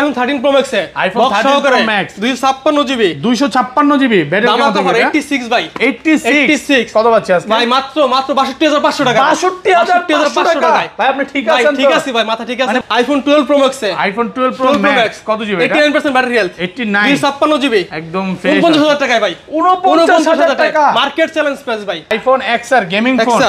iPhone 13 Pro Max है iPhone 13 Pro Max 256 GB battery দাম কত 86 ভাই 86 কত পাচ্ছি আজকে ভাই মাত্র 62500 টাকা 62500 টাকা ভাই আপনি ঠিক আছেন তো? ঠিক আছে ভাই মাথা ঠিক আছে iPhone 12 Pro Max है iPhone 12 Pro Max কত জিবি এটা 89% ব্যাটারি হেলথ 89 256 GB একদম ফ্রেশ 49000 টাকায় ভাই 49000 টাকা মার্কেট চ্যালেঞ্জ প্রাইস ভাই iPhone XR গেমিং ফোন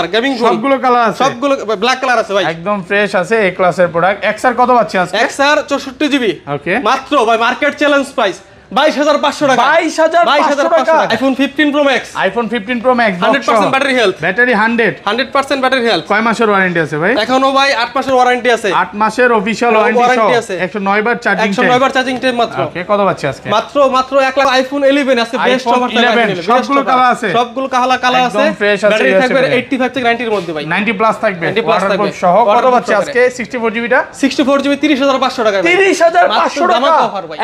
সবগুলো কালার আছে সবগুলো ব্ল্যাক কালার আছে ভাই একদম ফ্রেশ আছে এই ক্লাসের প্রোডাক্ট XR কত পাচ্ছি আজকে XR 64 GB ওকে মাত্র ভাই মার্কেট চ্যালেঞ্জ প্রাইস 22500 টাকা 22500 টাকা iPhone 15 Pro Max iPhone 15 Pro Max 100% battery health battery 100% battery health কয় মাসের ওয়ারেন্টি আছে ভাই এখনো ভাই 8 মাসের ওয়ারেন্টি আছে 8 মাসের অফিশিয়াল ওয়ারেন্টি আছে 109 বার চার্জিং 109 বার চার্জিং টাইম মাত্র ওকে কত পাচ্ছি আজকে মাত্র 1 লাখ iPhone 11 আছে বেস্ট অফার 11 সবগুলো কালার আছে আছে ব্যাটারি থাকবে 85 থেকে 90 এর মধ্যে ভাই 90 প্লাস থাকবে ওয়াটারপ্রুফ সহ কত পাচ্ছি আজকে 64 জিবি টা 64 জিবি 30500 টাকা 30500 টাকা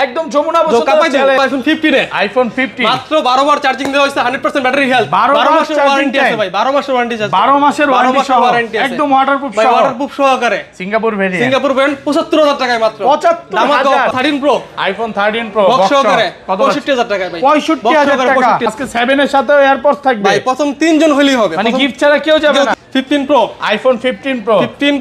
একদম যমুনা বসুন্ধরা iPhone 15 iPhone 15 মাত্র 12 বার চার্জিং দেওয়া হয়েছে 100% ব্যাটারি হেলথ 12 মাসের ওয়ারেন্টি আছে ভাই 12 মাসের ওয়ারেন্টি আছে 12 মাসের ওয়ারেন্টি একদম ওয়াটারপ্রুফ ভাই ওয়াটারপ্রুফ সহকারে সিঙ্গাপুর ভেরিয়েন্ট 75000 টাকায় মাত্র 75000 13 Pro iPhone 13 Pro বক্স সহকারে 65000 টাকায় ভাই 65000 টাকা আজকে 7 এর সাথে এয়ারপডস থাকবে ভাই প্রথম 3 জন হলেই হবে মানে গিফট ছাড়া কেউ যাবে না 15 Pro iPhone 15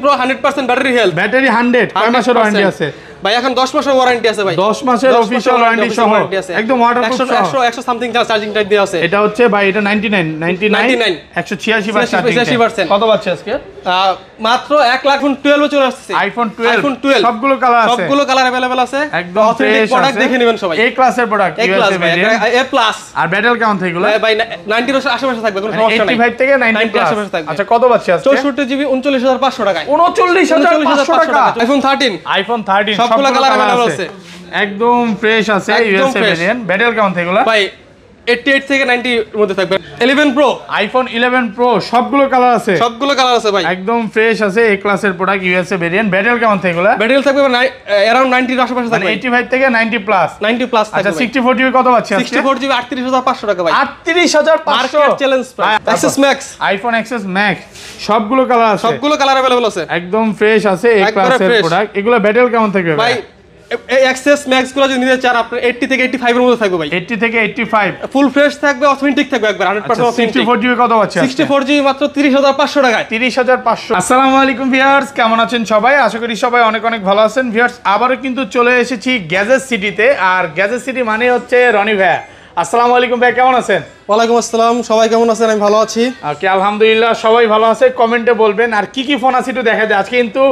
Pro 100% battery health battery 100 কয় মাসের ওয়ারেন্টি আছে ভাই এখন 10 মাসের ওয়ারেন্টি আছে ভাই 10 মাসের অফিশিয়াল ওয়ারেন্টি সহ একদম ওয়াটারপ্রুফ 100 সামথিং চার্জিং টাইপ দেয়া আছে এটা হচ্ছে ভাই এটা 99 186 বার চার্জিং কত পাচ্ছে আজকে মাত্র 1 লাখ 12 চলে আসছে iPhone 12 সবগুলো কালার আছে সবগুলো কালার अवेलेबल আছে একদম অথেন্টিক প্রোডাক্ট দেখে নেবেন সবাই এই ক্লাসের প্রোডাক্ট A ক্লাস ভাই A প্লাস আর ব্যাটারি কাউন্ট এগুলো ভাই 90 এর আশেপাশে থাকবে কোনো সমস্যা নাই 85 থেকে 90 প্লাস আচ্ছা কত পাচ্ছে আজকে 64 জিবি 39500 টাকায় 39500 টাকা iPhone 13 সবগুলো কালার अवेलेबल আছে একদম ফ্রেশ আছে ইউএসএ ভেরিয়েন্ট ব্যাটারি কাউন্ট এগুলো ভাই 88 থেকে 90 এর মধ্যে থাকবে 11 Pro iPhone 11 Pro সবগুলো কালার আছে ভাই একদম ফ্রেশ আছে এই ক্লাসের প্রোডাক্ট ইউএসএ ভেরিয়েন্ট ব্যাটারি কেমন থাকবে ব্যাটারি থাকবে अराउंड 90 এর আশেপাশে থাকবে 85 থেকে 90 প্লাস থাকবে আচ্ছা 64 জিবি কত পাচ্ছি আজকে 64 জিবি 38500 টাকা ভাই 38500 market challenge price XS Max iPhone XS Max সবগুলো কালার अवेलेबल আছে একদম ফ্রেশ আছে এই ক্লাসের প্রোডাক্ট এগুলো ব্যাটারি কেমন থাকবে ভাই XS Max গুলো যদি নিতে চান আপনি 80 থেকে 85 এর মধ্যে থাকবে ভাই 80 থেকে 85 ফুল ফ্রেশ থাকবে অথেন্টিক থাকবে একবার 100% অথেন্টিক 64 জিবি কত আছে 64 জিবি মাত্র 30500 টাকায় 30500 আসসালামু আলাইকুম ভিউয়ার্স কেমন আছেন সবাই আশা করি সবাই অনেক অনেক ভালো আছেন ভিউয়ার্স আবারো কিন্তু চলে এসেছি গ্যাজেট সিটিতে আর গ্যাজেট সিটি মানে হচ্ছে রনি ভাই আসসালামু আলাইকুম ভাই কেমন আছেন ওয়ালাইকুম আসসালাম সবাই কেমন আছেন আমি ভালো আছি ওকে আলহামদুলিল্লাহ সবাই ভালো আছে কমেন্টে বলবেন আর কি ফোন আছে একটু দেখা যায় আজকে কিন্তু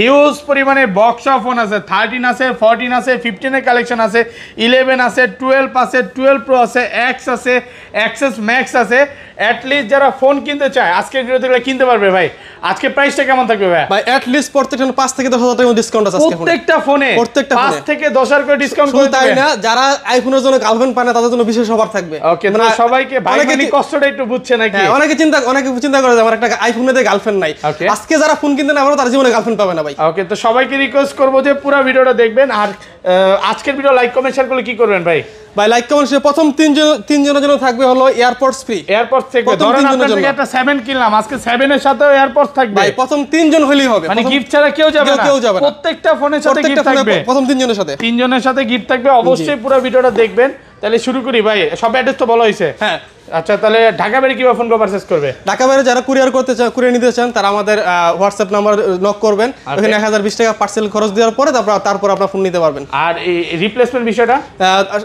হিউজ পরিমাণে বক্স অফ ফোন আছে 13 আছে 14 আছে 15 এর কালেকশন আছে 11 আছে 12 আছে 12 Pro আছে X আছে XS Max আছে এট লিস্ট যারা ফোন কিনতে চায় আজকের ভিডিওতে কিনতে পারবে ভাই আজকে প্রাইসটা কেমন থাকবে ভাই এট লিস্ট প্রত্যেকটা 5 থেকে 10000 টাকা ডিসকাউন্ট আছে আজকে প্রত্যেকটা ফোনে 5 থেকে 10000 করে ডিসকাউন্ট করে তাই না যারা আইফোনের জন্য গার্লফ্রেন্ড পায় না তাদের জন্য বিশেষ অফার থাকবে ওকে মানে সবাইকে ভাই কষ্টটা একটু বুঝছে নাকি অনেকে চিন্তা করে যে আমার একটা আইফোনে গার্লফ্রেন্ড নাই আজকে যারা ফোন কিনতে না পারো তার জীবনে গার্লফ্রেন্ড পাবে না ভাই ওকে তো সবাইকে রিকোয়েস্ট করব যে পুরো ভিডিওটা দেখবেন আর আজকের ভিডিও লাইক কমেন্ট শেয়ার করলে কি করবেন ভাই লাইক কমেন্ট শেয়ার প্রথম তিন জনের জন্য থাকবে হলো এয়ারপডস ফ্রি এয়ারপডস থেকে ধরেন আপনার থেকে একটা 7 কিনলাম আজকে 7 এর সাথে এয়ারপডস থাকবে ভাই প্রথম 3 জন হলেই হবে মানে গিফট ছাড়া কেউ যাবে না প্রত্যেকটা ফোনের সাথে গিফট থাকবে প্রথম 3 জনের সাথে গিফট থাকবে অবশ্যই পুরো ভিডিওটা দেখবেন তাহলে শুরু করি ভাই সব অ্যাড্রেস তো বলা হয়েছে হ্যাঁ আচ্ছা তাহলে ঢাকা বাইরে কিভাবে ফোন পারচেজ করবে ঢাকা বাইরে যারা কুরিয়ার করতে চান কুরিয়ার নিতে চান তারা আমাদের হোয়াটসঅ্যাপ নাম্বার নক করবেন ওখানে 1020 টাকা পার্সেল খরচ দেওয়ার পরে তারপর আপনারা ফোন নিতে পারবেন আর এই রিপ্লেসমেন্ট বিষয়টা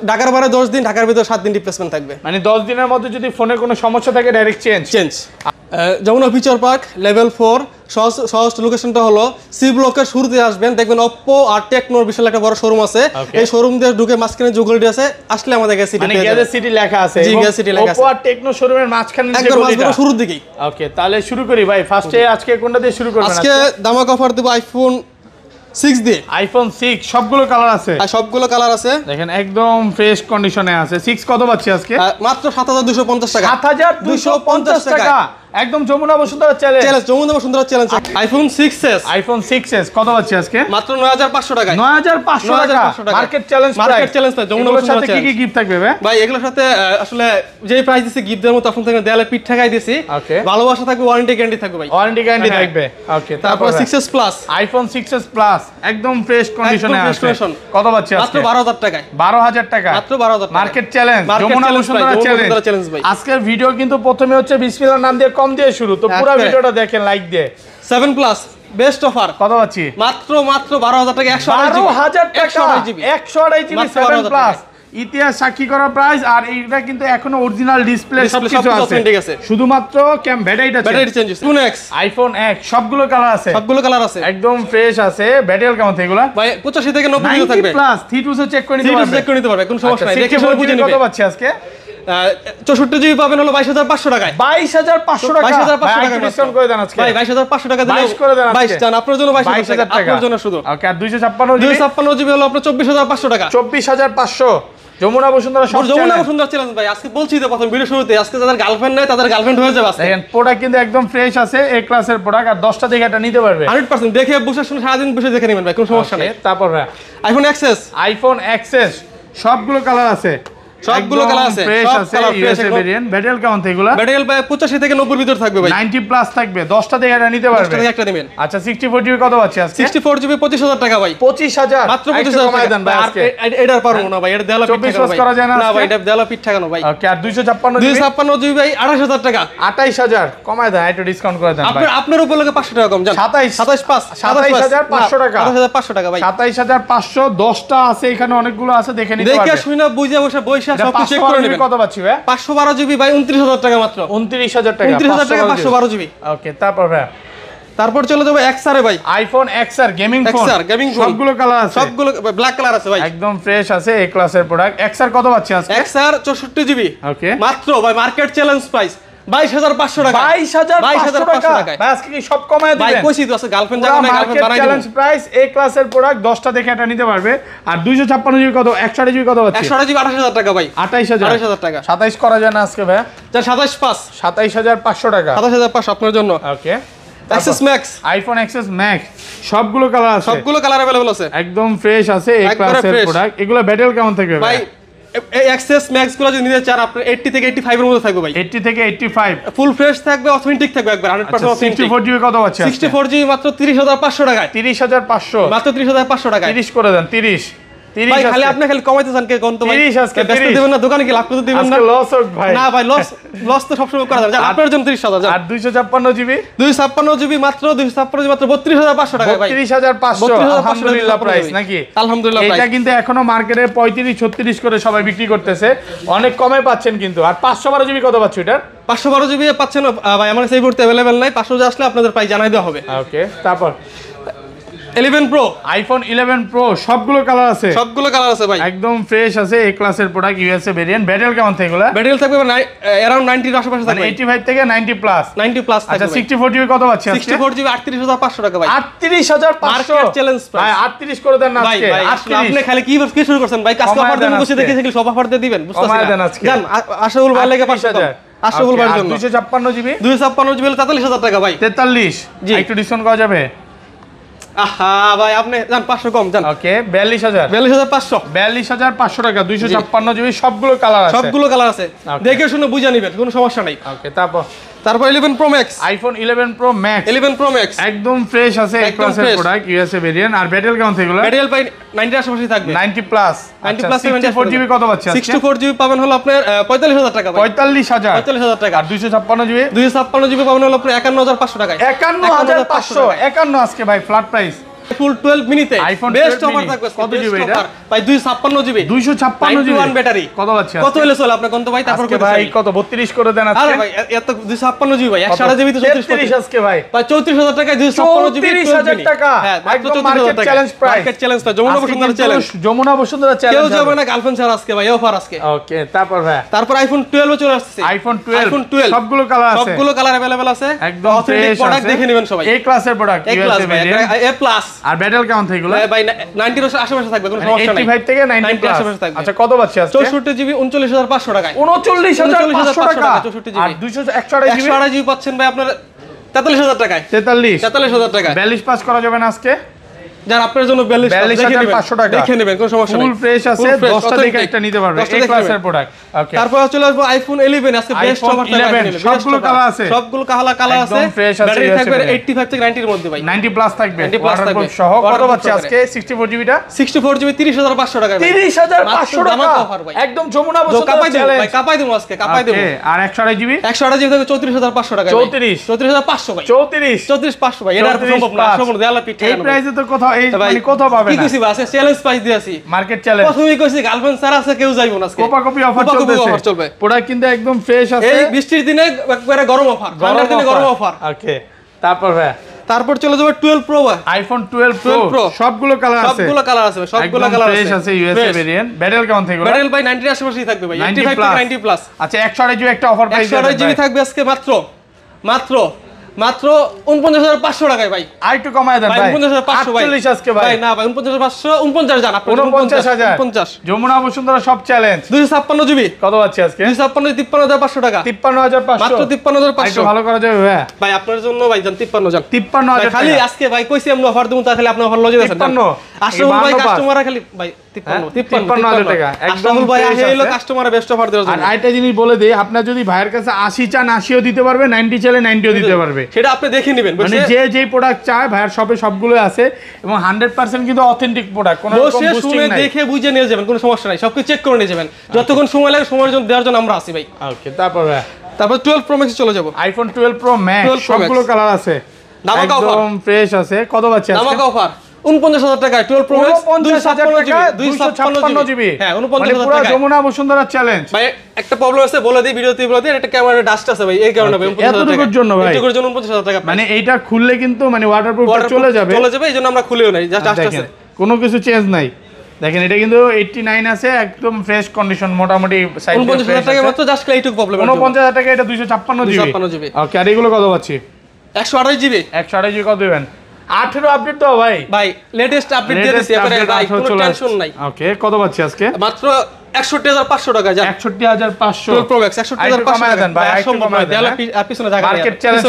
ঢাকার বাইরে 10 দিন ঢাকার ভিতরে 7 দিন রিপ্লেসমেন্ট থাকবে মানে 10 দিনের মধ্যে যদি ফোনে কোনো সমস্যা থাকে direct change Jamuna future park level 4 সহজ লোকেশনটা হলো সি ব্লকের শুরুতে আসবেন দেখবেন Oppo আর টেকনোর বিশাল একটা বড় শোরুম আছে এই শোরুম দিয়ে ঢুকে মাঝখানে জুগলটি আছে আসলে আমাদের গ্যাস সিটি মানে গ্যাজেট সিটি লেখা আছে জি গ্যাস সিটি লেখা আছে Oppo আর টেকনো শোরুমের মাঝখানে যে গলিটা শুরুর দিকেই ওকে তাহলে শুরু করি ভাই ফার্স্টে আজকে কোনটা দিয়ে শুরু করবেন আজকে দামাক অফার দেব আইফোন 6 দিয়ে আইফোন 6 সবগুলো কালার আছে আর সবগুলো কালার আছে দেখেন একদম ফ্রেশ কন্ডিশনে আছে 6 কত পাচ্ছি আজকে মাত্র 7250 টাকা 7250 টাকা একদম Jamuna Bashundhara challenge challenge Jamuna Bashundhara challenge iPhone 6s কত পাচ্ছি আজকে মাত্র 9500 টাকায় 9500 টাকা market challenge price Jamuna Bashundhara সাথে কি গিফট থাকবে ভাই এগুলোর সাথে আসলে যেই প্রাইস দিছি গিফট দেওয়ার মতো তখন থেকে দেয়ালে পিঠ ঠাকাই দিছি ভালোবাসা থাকবে ওয়ারেন্টি গ্যারান্টি থাকবে ভাই ওয়ারেন্টি গ্যারান্টি থাকবে ওকে তারপর 6s plus iPhone 6s plus একদম ফ্রেশ কন্ডিশনে আছে কত পাচ্ছি মাত্র 12000 টাকায় 12000 টাকা মাত্র 12000 market challenge Jamuna Bashundhara challenge ভাই আজকের ভিডিও কিন্তু প্রথমে হচ্ছে বিসমিল্লাহর নাম দিয়ে কম দিয়ে শুরু তো পুরো ভিডিওটা দেখেন লাইক দিয়ে 7 প্লাস বেস্ট অফার কত পাচ্ছি মাত্র 12000 টাকা 128 জিবি 128 জিবি 7 প্লাস ইতিহাস সাক্ষী করা প্রাইস আর এইটা কিন্তু এখনো অরিজিনাল ডিসপ্লে সবকিছু আছে শুধুমাত্র ব্যাটারিটা চেঞ্জ হচ্ছে আইফোন X সবগুলো কালার আছে একদম ফ্রেশ আছে ব্যাটারি কেমন এগুলা ভাই 85 থেকে 90 ভিডিও থাকবে প্লাস 3 সে চেক করে নিতে পারবে কোনো সমস্যা নাই দেখে শুনে বুঝে নিবে কত পাচ্ছি আজকে 64 জিবি পাবেন হলো 22500 টাকায় 22500 টাকা 22500 টাকা ডিসকাউন্ট করে দেন আজকে ভাই 22500 টাকা দিলে 22 করে দেন আজকে 22 জান আপনার জন্য 22000 টাকা আপনার জন্য শুধু ওকে আর 256 জিবি হলো আপনার 24500 টাকা 24500 যমুনা বসুন্ধরা চ্যালেঞ্জ ভাই আজকে বলছি তো প্রথম ভিডিও শুরুতে আজকে যাদের গার্লফ্রেন্ড নাই তাদের গার্লফ্রেন্ড হয়ে যাবে আজকে দেখেন প্রোডাক্ট কিন্তু একদম ফ্রেশ আছে এ ক্লাসের প্রোডাক্ট আর 10টা দেখে এটা নিতে পারবে 100% দেখে বসে শুনে সারা দিন বসে দেখে নেবেন ভাই কোনো সমস্যা নাই তারপর আইফোন XS সবগুলো কালার আছে সবগুলো কালার আছে ফ্রেশ আছে ইউএসএ ভেরিয়েন্ট ব্যাটারি কেমন থাকবে ব্যাটারি ভাই 85 থেকে 90 ভিতর থাকবে ভাই 90 প্লাস থাকবে 10টা দেখে এটা নিতে পারবে 10টা দেখে একটা নেবেন আচ্ছা 64 জিবি কত পাচ্ছি আজকে 64 জিবি 25000 টাকা ভাই 25000 মাত্র 25000 টাকা দেন ভাই আজকে এটার পারবো না ভাই এটা দেয়ালা পিঠ টাকা করা যায় না ভাই এটা দেয়ালা পিঠ টাকা না ভাই ওকে আর 256 জিবি ভাই 28000 টাকা 28000 কমায় দেন একটু ডিসকাউন্ট করে দেন ভাই আপনার উপর লাগে 500 টাকা কম জান 27500 টাকা 27500 টাকা ভাই 27500 10টা আছে এখানে অনেকগুলো আছে দেখে নিতে পারবে দেখে শুনে বুঝে বসে সব চেক করে নেবেন কত পাচ্ছি ভাই 512 জিবি ভাই 29000 টাকা মাত্র 29000 টাকা 29000 টাকা 512 জিবি ওকে তারপর চলে যাবে XR ভাই আইফোন XR গেমিং ফোন সবগুলো কালার আছে সবগুলো ব্ল্যাক কালার আছে ভাই একদম ফ্রেশ আছে এই ক্লাসের প্রোডাক্ট XR কত পাচ্ছি আজকে XR 64 জিবি ওকে মাত্র ভাই মার্কেট চ্যালেঞ্জ প্রাইস 22500 টাকা 22500 টাকা ভাই আজকে কি সব কমায় দিবেন ভাই কইছি তো আছে গার্লফ্রেন্ড জায়গা না গার্লফ্রেন্ড বানাই দিবেন চ্যালেঞ্জ প্রাইস এই ক্লাসের প্রোডাক্ট 10টা দেখে এটা নিতে পারবে আর 256 জিবি কত 128 জিবি কত পাচ্ছি 128 জিবি 28000 টাকা ভাই 28000 টাকা 27 করা যায় না আজকে ভাই যা 275 27500 টাকা 27500 আপনার জন্য ওকে XS Max iPhone XS Max সবগুলো কালার আছে সবগুলো কালার अवेलेबल আছে একদম ফ্রেশ আছে এই ক্লাসের প্রোডাক্ট এগুলো ব্যাটারি কেমন থাকবে ভাই এই XS Max গুলো যদি নিতে চান আপনি 80 থেকে 85 এর মধ্যে থাকবে ভাই 80 থেকে 85 ফুল ফ্রেশ থাকবে অথেন্টিক থাকবে একবার 100% অথেন্টিক 64 জিবি কত আছে 64 জিবি মাত্র 30500 টাকায় 30500 মাত্র 30500 টাকায় 30 করে দেন 30 ভাই খালি আপনি খালি কমাইতে চান কে কোন তো ভাই 30 আজকে ব্যস্ত দিবেন না দোকানে কি লাভ করতে দিবেন না আজকে লস হোক ভাই না ভাই লস তো সবসময় করা যায় আপনার জন্য 30000 আর 256 জিবি 256 জিবি মাত্র 256 জিবি মাত্র 32500 টাকা ভাই 32500 আলহামদুলিল্লাহ প্রাইস নাকি আলহামদুলিল্লাহ প্রাইস এটা কিন্তু এখনো মার্কেটে 35 36 করে সবাই বিক্রি করতেছে অনেক কমে পাচ্ছেন কিন্তু আর 512 জিবি কত পাচ্ছ এটা 512 জিবি পাচ্ছেন ভাই আমার কাছে এই মুহূর্তে अवेलेबल নাই 500 আসলে আপনাদের প্রাইস জানাই দেওয়া হবে ওকে তারপর 11 Pro আইফোন 11 Pro সবগুলো কালার আছে ভাই একদম ফ্রেশ আছে এই ক্লাসের প্রোডাক্ট ইউএসএ ভেরিয়েন্ট ব্যাটারি কেমন থাকে এগুলা ব্যাটারি থাকবে अराउंड 90 এর আশেপাশে থাকবে 85 থেকে 90 প্লাস 90 প্লাস থাকবে আচ্ছা 64 জিবি কত পাচ্ছি আজকে 64 জিবি 38500 টাকা ভাই 38500 মার্কেট চ্যালেঞ্জ ভাই 38 করে দেন না আজকে 38 আপনি খালি কি শুরু করছেন ভাই কাজ অফার দেন বসে দেখে দেখে সব অফার দিয়ে দিবেন বুঝতেছেন জান আশাউল ভাই লাগে 5000 আশাউল ভাইয়ের জন্য 256 জিবি 256 জিবি 43000 টাকা ভাই 43 একটু ডিসকাউন্ট করা যাবে আহা ভাই আপনি জান 500 কম জান ওকে 42500 42500 টাকা 256 জিবি সবগুলো কালার আছে দেখে শুনে বুঝে নেবেন কোনো সমস্যা নাই ওকে তারপর 11 Pro Max iPhone 11 Pro Max 11 Pro Max একদম ফ্রেশ আছে এই ক্লাসের প্রোডাক্ট ইউএসএ ভেরিয়েন্ট আর ব্যাটারি কেমন থাকবে ব্যাটারি ভাই 90 আশেপাশে থাকবে 90 প্লাস 90 প্লাস 64 জিবি কত পাচ্ছি আজকে 64 জিবি পাবেন হলো আপনার 45000 টাকা ভাই 45000 টাকা আর 256 জিবি 256 জিবি পাবেন হলো আপনার 51500 টাকায় 51500 51 আজকে ভাই ফ্ল্যাট প্রাইস ফুল 12 মিনিতে বেস্ট অফার থাকবে কত জিবি এটা ভাই 256 জিবি 256 জিবি ব্যাটারি কত পাচ্ছি কত হলো চলে আপনি কোন তো ভাই তারপর ভাই কত 32 করে দেন আজকে আরে ভাই এত 256 জিবি ভাই 128 জিবি তো 33 আজকে ভাই 34000 টাকায় 256 জিবি 34000 টাকা হ্যাঁ একদম market challenge price market challenge Jamuna Bashundhara challenge কেউ যাবে না গার্লফ্রেন্ড ছাড়া আজকে ভাই অফার আজকে ওকে তারপর আইফোন 12 চলে আসছে আইফোন 12 সবগুলো কালার अवेलेबल আছে একদম ফ্রেশ প্রোডাক্ট দেখে নেবেন সবাই এই ক্লাসের প্রোডাক্ট এ প্লাস আর ব্যাটেল কেমন থেকে এগুলো ভাই 90 এর আশেপাশে থাকবে, কোনো সমস্যা নাই। 85 থেকে 90 প্লাস আশেপাশে থাকবে। আচ্ছা কত পাচ্ছি আজকে? 64 জিবি 39500 টাকায়। 39500 টাকা। 64 জিবি। আর 128 জিবি 128 জিবি পাচ্ছেন ভাই আপনার 43000 টাকায়। 43 43000 টাকায়। 42 পাস করা যাবে না আজকে? যার আপনার জন্য 42,500 টাকা দেখে নেবেন, কোনো সমস্যা নেই। ফুল ফ্রেশ আছে, 10টা দেখে একটা নিতে পারবে, এই ক্লাসের প্রোডাক্ট। ওকে, তারপর চলে আসবো আইফোন 11 আছে, বেস্ট অফার থাকবে। সবগুলো কালার আছে, সবগুলো কালার আছে, একদম ফ্রেশ আছে। ব্যাটারি থাকবে 85 থেকে 90 এর মধ্যে ভাই, 90 প্লাস থাকবে, 90 প্লাস থাকবে সহ। কত পাচ্ছি আজকে 64 জিবিটা? 64 জিবি 30500 টাকা। 30500 টাকা একদম যমুনা বসুন্ধরা চ্যালেঞ্জ। ভাই কাপাই দেবো আজকে, কাপাই দেবো। আর 128 জিবি? 128 জিবি থাকবে 34500 টাকা। 34500 ভাই, 34500 ভাই। এটা সম্ভব না, সম্ভব দেয়ালে পিঠ এই প্রাইসে তো কোথাও, এই মানে কোথাও পাবে না। কি কইছি আছে চ্যালেঞ্জ প্রাইস দিয়েছি, মার্কেট চ্যালেঞ্জ। প্রথমেই কইছি গার্লফ্রেন্ড স্যার আছে, কেউ যাইবো না আজকে। কোপাকপি অফার চলবে, প্রোডাক্ট কিন্তু একদম ফ্রেশ আছে। এই বৃষ্টির দিনে একবারে গরম অফার, ঠান্ডার দিনে গরম অফার। ওকে, তারপর চলে যাবে 12 প্রো, আইফোন 12 প্রো, সবগুলো কালার আছে, সবগুলো কালার আছে, সবগুলো কালার আছে, ফ্রেশ আছে। USA variant. ব্যাটেল কেমন থেকে? ব্যাটেল ভাই 90 এর আশেপাশেই থাকবে ভাই, 85 থেকে 90 প্লাস। আচ্ছা 128 জিবি একটা অফার প্রাইস 128 জিবি থাকবে আজকে মাত্র 49500 টাকায় ভাই। আর একটু কমায় দেন ভাই, 49500 ভাই। 48 আজকে ভাই। না ভাই 49500, 49 জান আপনি, 49000 50। যমুনা বসুন্ধরা সব চ্যালেঞ্জ। 256 জিবি কত পাচ্ছি আজকে? 256 53500 টাকা। 53500 মাত্র 53500। একটু ভালো করা যাবে ভাই? ভাই আপনার জন্য ভাই জান 53 জান। 53000 খালি আজকে ভাই কইছি আমরা অফার দেব, তা খালি আপনি অফার লজে আছেন। 53 আশরাফুল ভাই কাস্টমাররা খালি ভাই 53000 টাকা। আশরাফুল ভাই আইলো কাস্টমাররা বেস্ট অফার দেওয়ার জন্য। আর আরেকটা জিনিস বলে দেই, আপনার যদি ভাইয়ের কাছে 80 চান 80ও দিতে পারবে, 90 চাইলে 90ও দিতে পারবে। সেটা আপনি দেখে নেবেন, মানে যে প্রোডাক্ট চায় ভাইয়ের শপে সবগুলো আছে এবং 100% কিন্তু অথেন্টিক প্রোডাক্ট, কোনো রকম বসে বুস্টিং শুনে নাই। দেখে বুঝে নিয়ে যাবেন, কোনো সমস্যা নাই, সবকিছু চেক করে নিয়ে যাবেন। যতক্ষণ সময় লাগে সময়ের জন্য দেওয়ার জন্য আমরা আছি ভাই। ওকে, তারপর 12 প্রো ম্যাক্স চলে যাব। IPhone 12 pro max 12 Pro Max। সবগুলো কালার আছে, ধামাকা অফার, একদম ফ্রেশ আছে। কত পাচ্ছি আজকে? ধামাকা অফার 49000 টাকা 12 প্রো ম্যাক্স 256 জিবি। হ্যাঁ মানে 49000 পুরো টাকা। যমুনা বসুন্ধরা চ্যালেঞ্জ। ভাই একটা প্রবলেম আছে, বলে দিই ভিডিওতে, বলে দিই, একটা ক্যামেরা ডাস্ট আছে ভাই, এই কারণে ভাই 49000 টাকা। এতটুকুর জন্য ভাই, এতটুকুর জন্য 49000 টাকা। মানে এইটা খুললে কিন্তু মানে ওয়াটারপ্রুফ চলে যাবে, এইজন্য আমরা খুলেও নাই, জাস্ট ডাস্ট আছে, কোনো কিছু চেঞ্জ নাই। দেখেন এটা কিন্তু 89 আছে, একদম ফ্রেশ কন্ডিশন, মোটামুটি সাইজ 49000 টাকা মাত্র, জাস্ট এইটুকু প্রবলেম। 49000 টাকা, এটা 256 জিবি। ওকে, আর এগুলো কত পাচ্ছি? 128 জিবি। 128 জিবি কত দিবেন? 18 আপডেট তো ভাই, লেটেস্ট আপডেট দিয়ে দিছি, এবারে ভাই কোনো টেনশন নাই। ওকে, কত পাচ্ছি আজকে? মাত্র 61500 টাকা। যা 61500 12 প্রো ম্যাক্স 61500 টাকা ভাই, একটু কমায় দেন। আর পিছনে জায়গা নেই, market challenge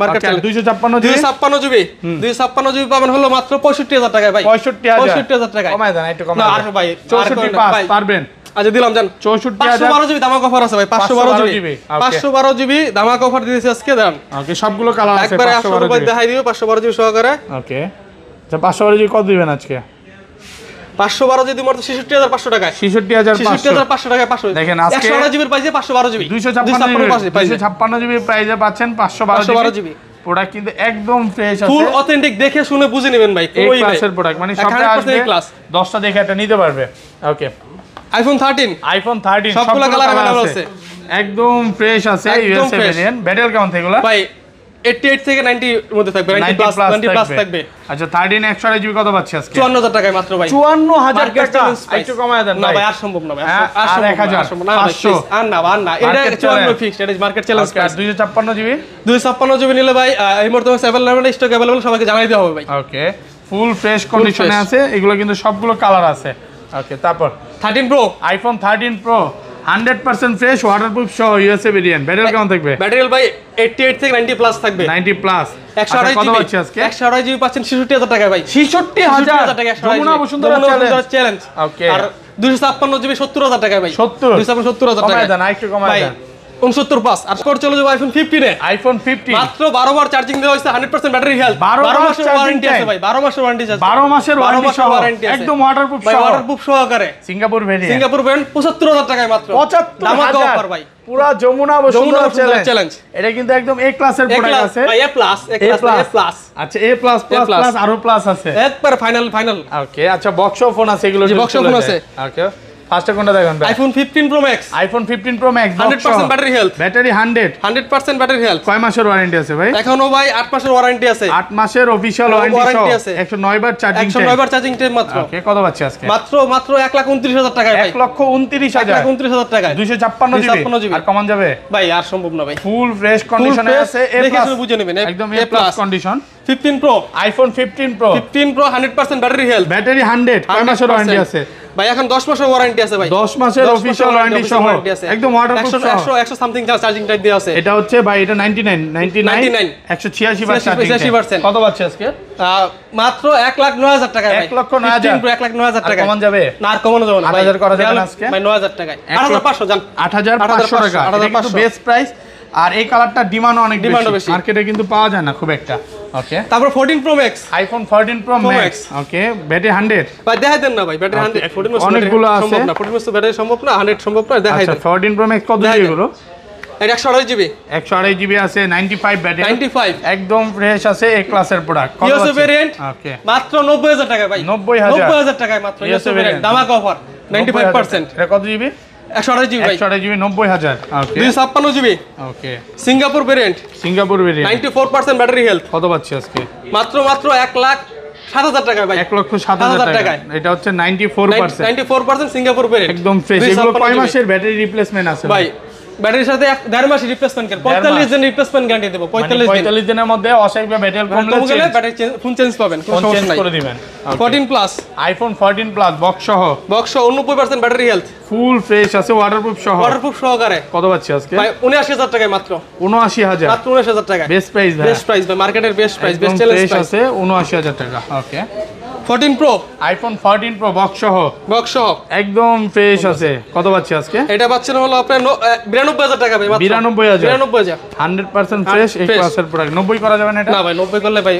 market challenge 256 GB. 256 GB পাবেন হলো মাত্র 65000 টাকায় ভাই। 65000 টাকায় কমায় দেন, একটু না কমায় আর দেন ভাই 64 পাস পারবেন? আচ্ছা দিলাম জান 512 জিবি ধামাকা অফার আছে ভাই। 512 জিবি 512 জিবি ধামাকা অফার দিয়েছে আজকে দেন। ওকে, সবগুলো কালার আছে, একবারে 512 জিবি দেখাই দিও 512 জিবি সহকারে। ওকে, আচ্ছা 512 জিবি কত দিবেন আজকে? 512 জিবি মাত্র 66500 টাকায়। 66500 টাকায় 500 দেখেন আজকে 128 জিবির প্রাইসে 512 জিবি 256 জিবি প্রাইসে পাচ্ছেন 512 জিবি। প্রোডাক্ট কিন্তু একদম ফ্রেশ আছে, ফুল অথেন্টিক, দেখে শুনে বুঝে নেবেন ভাই। এই ক্লাসের প্রোডাক্ট, মানে সবটা আসবে 10টা দেখে একটা নিতে পারবে। ওকে, আইফোন 13 সবগুলো কালার अवेलेबल আছে, একদম ফ্রেশ আছে। USA variant. ব্যাটেল কেমন থেকে এগুলো? ভাই 88 থেকে 90 এর মধ্যে থাকবে, 90 প্লাস থাকবে। আচ্ছা 13 128 জিবি কত পাচ্ছি আজকে? 54000 টাকায় মাত্র ভাই। 54000 টাকা, একটু কমায় দেন না ভাই। ভাই আর সম্ভব না ভাই, আর 1000 না ভাই, আর না এটা 54 ফিক্সড, এটা market challenge price. 256 GB 256 GB নিলে ভাই এই মুহূর্তে अवेलेबल, স্টক अवेलेबल, সবাইকে জানাই দেওয়া হবে ভাই। ওকে, ফুল ফ্রেশ কন্ডিশনে আছে, এগুলো কিন্তু সবগুলো কালার আছে। ওকে, তারপর 13 pro, iPhone 13 pro 100% fresh, waterproof সহ ইউএসএ ভেরিয়েন্ট। ব্যাটারি কেমন থাকবে? ব্যাটারি ভাই 88 থেকে 90 প্লাস থাকবে। 90 প্লাস। 128 কত জিবি পাচ্ছি আজকে? 128 জিবি পাচ্ছেন 66000 টাকায় ভাই। 66000 টাকা। যমুনা বসুন্ধরা চ্যালেঞ্জ। ওকে, আর 256 জিবি 70000 টাকায় ভাই। 257,000 টাকা দেন, আরেকটু কমায় দেন। 69 পাস। আর পর চলে যাবো আইফোন 15 এ। আইফোন 15 মাত্র 12 বার চার্জিং দেওয়া হয়েছে, 100% ব্যাটারি হেলথ, 12 মাসের ওয়ারেন্টি আছে ভাই, 12 মাসের ওয়ারেন্টি আছে, 12 মাসের ওয়ারেন্টি আছে, একদম ওয়াটারপ্রুফ ভাই, সহ, ওয়াটারপ্রুফ সহকারে। সিঙ্গাপুর ভেরিয়েন্ট, সিঙ্গাপুর ব্র্যান্ড 75000 টাকায় মাত্র। 75000 ভাই, পুরা যমুনা বসুন্ধরা চ্যালেঞ্জ। চ্যালেঞ্জ এটা কিন্তু একদম এ ক্লাসের প্রোডাক্ট আছে ভাই, এ প্লাস। আচ্ছা এ প্লাস প্লাস আরো প্লাস আছে, একবার ফাইনাল। ওকে, আচ্ছা বক্স ফোন আছে, এগুলো বক্স ফোন আছে। ওকে, ফার্স্টে কোনটা দেখেন ভাই? IPhone 15 pro Max. IPhone 15 pro max 100% battery health, battery 100% battery health. কয় মাসের ওয়ারেন্টি আছে ভাই? এখনো ভাই 8 মাসের ওয়ারেন্টি আছে, 8 মাসের অফিশিয়াল ওয়ারেন্টি আছে, 109 বার চার্জিং টাইম, 109 বার চার্জিং টাইম মাত্র। ওকে, কত পাচ্ছি আজকে? মাত্র 1,29,000 টাকায় ভাই। 1,29,000 1,29,000 টাকায় 256 জিবি। আর কমান যাবে ভাই? আর সম্ভব না ভাই, ফুল ফ্রেশ কন্ডিশনে আছে, এ দেখে প্লাস শুনে বুঝে নেবেন, একদম A plus condition. 15 Pro, iPhone 15 Pro 15 Pro 100% battery health, battery 100 কয় মাসের ওয়ারেন্টি আছে ভাই? এখন 10 মাসের ওয়ারেন্টি আছে ভাই, 10 মাসের অফিশিয়াল ওয়ারেন্টি সহ একদম ওয়াটারপ্রুফ সহ 100 সামথিং চার্জিং টাইপ দেওয়া আছে। এটা হচ্ছে ভাই এটা 99 186% কত পাচ্ছে আজকে? মাত্র 1,09,000 টাকা ভাই, 1,09,000 1,09,000 টাকা কমান যাবে না, আর কমানো যাবে না ভাই, 8,000 করা যাবে না আজকে ভাই, 9,000 টাকায় 8,500 জান, 8,500 টাকা, এটা কিন্তু বেস্ট প্রাইস। আর এই কালারটা ডিমান্ড অনেক বেশি, মার্কেটে কিন্তু পাওয়া যায় না খুব একটা। ওকে, তারপর 14 Pro Max, iPhone 14 Pro Max. Okay, battery 100 ভাই দেখাই দেন না ভাই, ব্যাটারি 100 14 মাস অনেকগুলো আছে, সম্ভব না 14 মাস ব্যাটারি সম্ভব না, 100 সম্ভব না, দেখাই দেন। 14 প্রো ম্যাক্স কত জিবি এগুলো? এটা 128 জিবি, 128 জিবি আছে, 95 ব্যাটারি, 95 একদম ফ্রেশ আছে, এ ক্লাসের প্রোডাক্ট। কত ইউএসএ ভেরিয়েন্ট ওকে, মাত্র 90,000 টাকা ভাই, 90,000 টাকায় মাত্র ইউএসএ ভেরিয়েন্ট, দামাক অফার 95%। এটা কত জিবি? 128 জিবি ভাই, 128 GB 90,000। Okay, 256 GB. Okay, Singapore variant, Singapore variant 94% battery health, কত পাচ্ছি আজকে? মাত্র 1,07,000 টাকা ভাই, 1,07,000 টাকা। এটা হচ্ছে 94%, 94% সিঙ্গাপুর ভেরিয়েন্ট, একদম ফ্রেশ। এগুলো 256 কয় জিবি। মাসের ব্যাটারি রিপ্লেসমেন্ট আছে ভাই? ব্যাটারির সাথে 1.5 মাস রিপ্লেসমেন্ট করে 45 দিন রিপ্লেসমেন্ট গ্যারান্টি দেব, 45 দিনের মধ্যে অস্বাভাবিক ব্যাটারি কমলে গেলে ব্যাটারি ফোন চেঞ্জ পাবেন, কোনো সমস্যা নাই, করে দিবেন। 14 প্লাস আইফোন 14 প্লাস বক্স সহ, 89% ব্যাটারি হেলথ, ফুল ফ্রেশ আছে, ওয়াটারপ্রুফ সহ, ওয়াটারপ্রুফ সহকারে কত পাচ্ছি আজকে? ভাই 79,000 টাকায় মাত্র, 79,000 মাত্র 79,000 টাকায়, বেস্ট প্রাইস ভাই, বেস্ট প্রাইস ভাই, মার্কেটের বেস্ট প্রাইস, বেস্ট একদম চ্যালেঞ্জ ফ্রেশ প্রাইস। আছে, 79,000 টাকা। ওকে, 14 প্রো, আইফোন 14 প্রো বক্স সহ, বক্স সহ একদম ফ্রেশ আছে, কত পাচ্ছি আজকে? এটা পাচ্ছেন হলো আপনার 92,000 টাকা ভাই, মাত্র 92,000 92,000 100% ফ্রেশ এই fresh। ক্লাসের প্রোডাক্ট। 90 করা যাবে না এটা? না ভাই, 90 করলে ভাই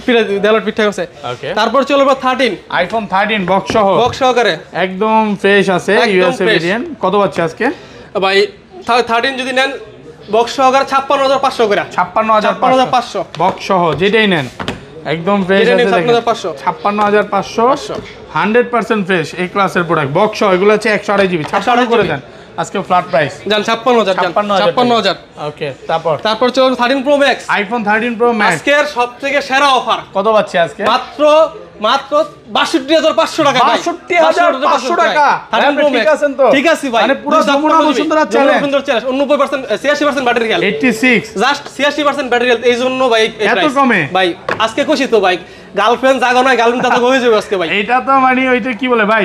পিঠা দেওয়ার পিঠা আছে। ওকে, তারপর চলবে 13 আইফোন 13 বক্স সহ, বক্স সহকারে একদম ফ্রেশ আছে, একদম ইউএসএ fresh। ভেরিয়েন্ট, কত পাচ্ছি আজকে? ভাই 13 যদি নেন বক্স সহকারে 56,500 করে, 56,500 বক্স সহ যেটাই নেন একদম ফ্রেশ যেটা আছে, নেন 56,500 56,500 100% ফ্রেশ এই ক্লাসের প্রোডাক্ট। বক্স সহ এগুলো হচ্ছে 128 জিবি, 56 করে দেন আজকে ফ্ল্যাট প্রাইস, জান 56,000 56,000। ওকে, তারপর চলবে 13 pro Max, iPhone 13 pro max আজকের সবথেকে সেরা অফার, কত পাচ্ছি আজকে? মাত্র 62,500 টাকা ভাই, 62,500 টাকা। 13 প্রো ঠিক ম্যাক্স আছেন তো? ঠিক আছে ভাই, মানে পুরো Jamuna Bashundhara challenge, 90% 86% battery health, 86 just 86% battery health, এই জন্য ভাই এই এত price। কমে? ভাই আজকে খুশি তো ভাই, গার্লফ্রেন্ড জাগো না, গার্লফ্রেন্ড তাতে হয়ে যাবে আজকে ভাই। এটা তো মানে ওইটা কি বলে ভাই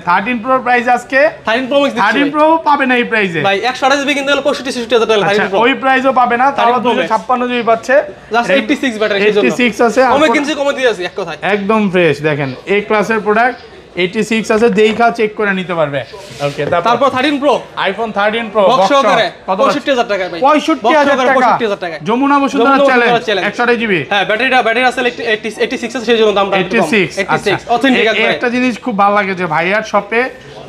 13 প্রো প্রাইস আজকে 13 প্রো ম্যাক্স 13 প্রো পাবে না এই প্রাইসে ভাই, 128 জিবি কিনতে হলে 65-66,000 টাকা, 13 প্রো ওই প্রাইসও পাবে না, তাও 13 Pro Max। 256 জিবি পাচ্ছে, জাস্ট 86 ব্যাটারি, সেই জন্য 86 আছে, আর কমে কিনছি, কমে দিয়েছি এক কথায়। একদম ফ্রেশ। দেখেন এই ক্লাসের প্রোডাক্ট 86 আছে, দেখা চেক করে নিতে পারবে। ওকে, তারপর 13 প্রো আইফোন 13 প্রো বক্স সহকারে কত? 65,000 টাকা ভাই, 65,000 টাকা, 65,000 টাকা, Jamuna Bashundhara challenge, challenge. 128 GB. হ্যাঁ ব্যাটারি আছে 86 আছে, সেই জন্য দামটা একটু কম। 86 অথেন্টিক একদম, একটা জিনিস খুব ভালো লাগে যে ভাইয়ার শপে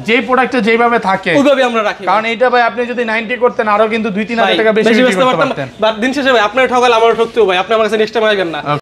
যে প্রোডাক্টটা যেভাবে থাকে ওইভাবে আমরা রাখি, কারণ এইটা ভাই আপনি যদি 90 করতেন আরো কিন্তু 2-3 হাজার টাকা বেশি বেশি বিক্রি বেচতে করতে পারতাম, পারতেন। বাট দিন শেষে ভাই আপনার ঠকালে আমার ঠকতেও ভাই, আপনি আমার কাছে নেক্সট টাইম আসবেন না।